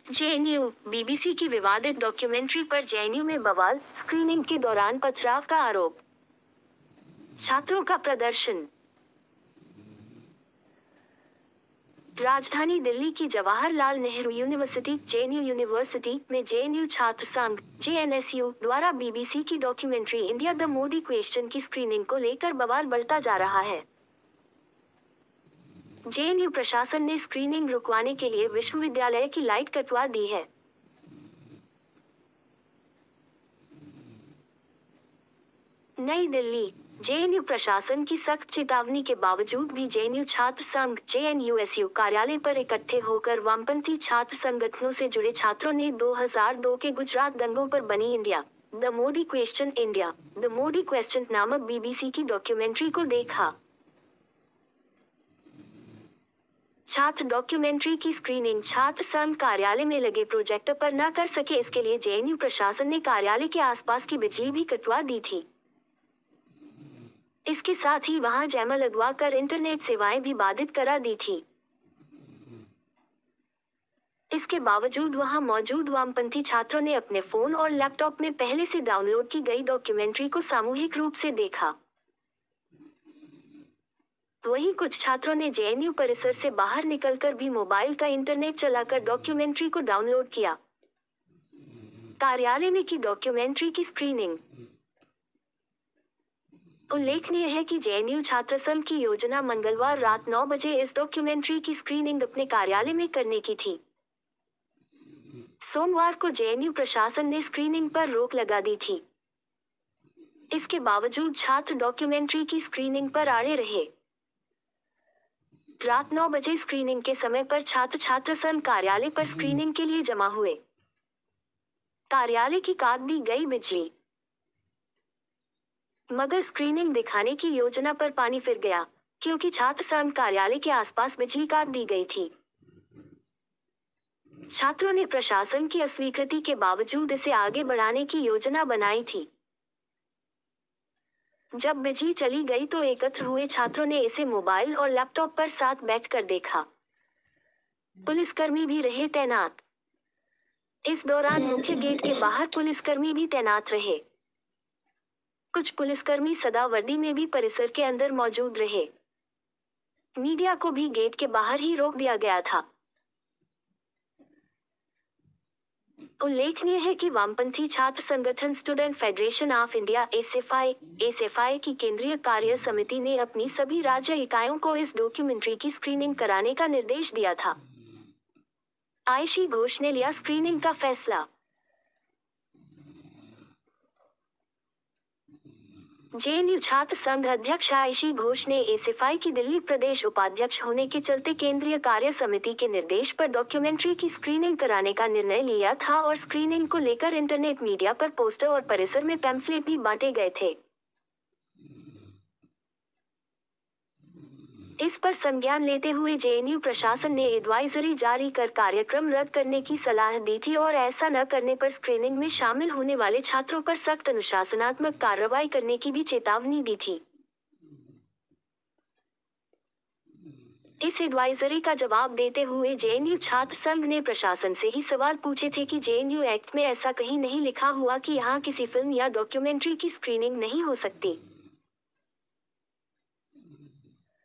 JNU BBC की विवादित documentary पर जेएनयू में बवाल, स्क्रीनिंग के दौरान पथराव का आरोप। छात्रों का प्रदर्शन। राजधानी दिल्ली की Jawaharlal Nehru university JNU university में जेएनयू छात्र संघ जेएनएसयू द्वारा बीबीसी की documentary India the Modi question की स्क्रीनिंग को लेकर बवाल बढ़ता जा रहा है। जेएनयू प्रशासन ने स्क्रीनिंग रुकवाने के लिए विश्वविद्यालय की लाइट कटवा दी है। नई दिल्ली। जेएनयू प्रशासन की सख्त चेतावनी के बावजूद भी जेएनयू छात्र संघ जेएनयूएसयू कार्यालय पर इकट्ठे होकर वामपंथी छात्र संगठनों से जुड़े छात्रों ने 2002 के गुजरात दंगों पर बनी इंडिया द मोदी क्वेश्चन नामक बीबीसी की डॉक्यूमेंट्री को देखा। छात्र डॉक्यूमेंट्री की स्क्रीनिंग छात्र संघ कार्यालय में लगे प्रोजेक्टर पर न कर सके, इसके लिए जेएनयू प्रशासन ने कार्यालय के आसपास की बिजली भी कटवा दी थी। इसके साथ ही वहां जैमर लगवा कर इंटरनेट सेवाएं भी बाधित करा दी थी। इसके बावजूद वहां मौजूद वामपंथी छात्रों ने अपने फोन और लैपटॉप में पहले से डाउनलोड की गई डॉक्यूमेंट्री को सामूहिक रूप से देखा। वहीं कुछ छात्रों ने जेएनयू परिसर से बाहर निकलकर भी मोबाइल का इंटरनेट चलाकर डॉक्यूमेंट्री को डाउनलोड किया। कार्यालय में की डॉक्यूमेंट्री की स्क्रीनिंग। उल्लेखनीय है कि जेएनयू छात्र संघ की योजना मंगलवार रात 9 बजे इस डॉक्यूमेंट्री की स्क्रीनिंग अपने कार्यालय में करने की थी। सोमवार को जेएनयू प्रशासन ने स्क्रीनिंग पर रोक लगा दी थी। इसके बावजूद छात्र डॉक्यूमेंट्री की स्क्रीनिंग पर अड़े रहे। रात 9 बजे स्क्रीनिंग के समय पर छात्र संघ कार्यालय पर स्क्रीनिंग के लिए जमा हुए। कार्यालय की काट दी गई बिजली, मगर स्क्रीनिंग दिखाने की योजना पर पानी फिर गया, क्योंकि छात्र संघ कार्यालय के आसपास बिजली काट दी गई थी। छात्रों ने प्रशासन की अस्वीकृति के बावजूद इसे आगे बढ़ाने की योजना बनाई थी। जब बिजली चली गई तो एकत्र हुए छात्रों ने इसे मोबाइल और लैपटॉप पर साथ बैठकर देखा। पुलिसकर्मी भी रहे तैनात। इस दौरान मुख्य गेट के बाहर पुलिसकर्मी भी तैनात रहे। कुछ पुलिसकर्मी सदा वर्दी में भी परिसर के अंदर मौजूद रहे। मीडिया को भी गेट के बाहर ही रोक दिया गया था। उल्लेखनीय है कि वामपंथी छात्र संगठन student federation of India SFI की केंद्रीय कार्य समिति ने अपनी सभी राज्य इकाइयों को इस डॉक्यूमेंट्री की स्क्रीनिंग कराने का निर्देश दिया था। आयशी घोष ने लिया स्क्रीनिंग का फैसला। जेएनयू छात्र संघ अध्यक्ष आयशी घोष ने एसएफआई की दिल्ली प्रदेश उपाध्यक्ष होने के चलते केंद्रीय कार्य समिति के निर्देश पर डॉक्यूमेंट्री की स्क्रीनिंग कराने का निर्णय लिया था और स्क्रीनिंग को लेकर इंटरनेट मीडिया पर पोस्टर और परिसर में पैम्फलेट भी बांटे गए थे। इस पर संज्ञान लेते हुए जेएनयू प्रशासन ने एडवाइजरी जारी कर कार्यक्रम रद्द करने की सलाह दी थी और ऐसा न करने पर स्क्रीनिंग में शामिल होने वाले छात्रों पर सख्त अनुशासनात्मक कार्रवाई करने की भी चेतावनी दी थी। इस एडवाइजरी का जवाब देते हुए जेएनयू छात्र संघ ने प्रशासन से ही सवाल पूछे थे कि जेएनयू एक्ट में ऐसा कहीं नहीं लिखा हुआ कि यहाँ किसी फिल्म या डॉक्यूमेंट्री की स्क्रीनिंग नहीं हो सकती।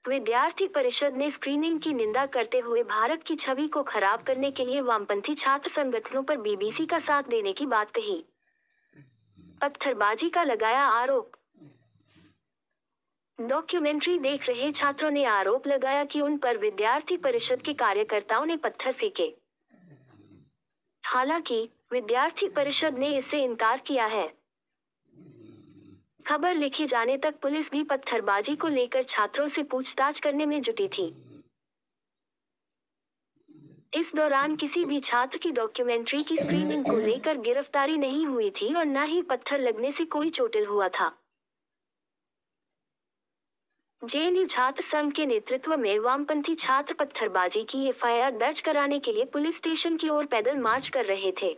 विद्यार्थी परिषद ने स्क्रीनिंग की निंदा करते हुए भारत की छवि को खराब करने के लिए वामपंथी छात्र संगठनों पर बीबीसी का साथ देने की बात कही। पत्थरबाजी का लगाया आरोप। डॉक्यूमेंट्री देख रहे छात्रों ने आरोप लगाया कि उन पर विद्यार्थी परिषद के कार्यकर्ताओं ने पत्थर फेंके। हालांकि विद्यार्थी परिषद ने इससे इनकार किया है। खबर लिखे जाने तक पुलिस भी पत्थरबाजी को लेकर छात्रों से पूछताछ करने में जुटी थी। इस दौरान किसी भी छात्र की डॉक्यूमेंट्री की स्क्रीनिंग को लेकर गिरफ्तारी नहीं हुई थी और न ही पत्थर लगने से कोई चोटिल हुआ था। जेएनयू छात्र संघ के नेतृत्व में वामपंथी छात्र पत्थरबाजी की एफआईआर दर्ज कराने के लिए पुलिस स्टेशन की ओर पैदल मार्च कर रहे थे।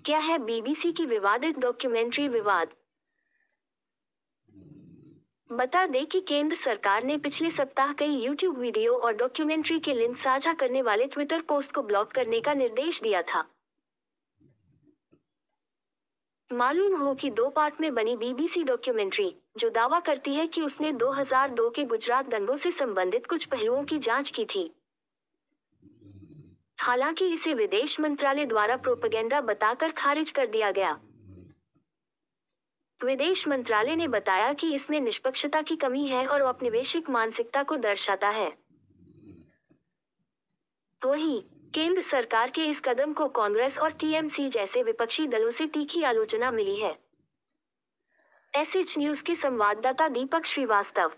क्या है बीबीसी की विवादित डॉक्यूमेंट्री विवाद? बता दें कि केंद्र सरकार ने पिछले सप्ताह कई यूट्यूब वीडियो और डॉक्यूमेंट्री के लिंक साझा करने वाले ट्विटर पोस्ट को ब्लॉक करने का निर्देश दिया था। मालूम हो कि 2 पार्ट में बनी बीबीसी डॉक्यूमेंट्री, जो दावा करती है कि उसने 2002 के गुजरात दंगों से संबंधित कुछ पहलुओं की जांच की थी। हालांकि इसे विदेश मंत्रालय द्वारा प्रोपेगेंडा बताकर खारिज कर दिया गया। विदेश मंत्रालय ने बताया कि इसमें निष्पक्षता की कमी है और औपनिवेशिक मानसिकता को दर्शाता है। वहीं केंद्र सरकार के इस कदम को कांग्रेस और टीएमसी जैसे विपक्षी दलों से तीखी आलोचना मिली है। एसएच न्यूज के संवाददाता दीपक श्रीवास्तव।